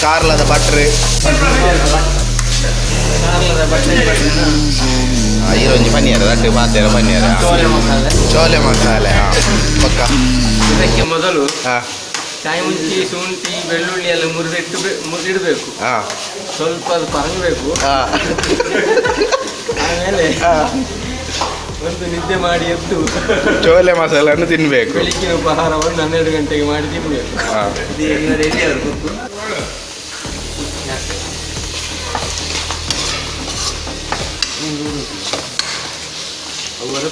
ಕಾರ್ಲದ ಬಟ್ರೆ ಈರೊಂಜಿ paneer that ಮಾತೇರ ಪನ್ನೀರ ಚೋಲೆ ಮಸಾಲೆ ಹಾಂ ಪಕ್ಕ. ಇದಕ್ಕೆ ಮೊದಲು ಹಾಂ ಕಾಯಿ ಮುಂಚಿ ಶುಂಠಿ ಬೆಳ್ಳುಳ್ಳಿ ಎಲ್ಲ ಮುರಿದಿಡಬೇಕು. ಹಾಂ ಸ್ವಲ್ಪ ಅದು ಕರಗಬೇಕು. ಹಾಂ ಆಮೇಲೆ ಒಂದು ನಿದ್ದೆ ಮಾಡಿ ಎದ್ದು ಚೋಲೆ ಮಸಾಲೆಯನ್ನು ತಿನ್ನಬೇಕು. ಬೆಳಗಿನ ಉಪಹಾರವನ್ನು 12 ಗಂಟೆಗೆ ಮಾಡಿ ತಿನ್ನಬೇಕು. ಹಾಂ ಇದು ರೆಡಿ ಆಗಬೇಕು. ಅವರ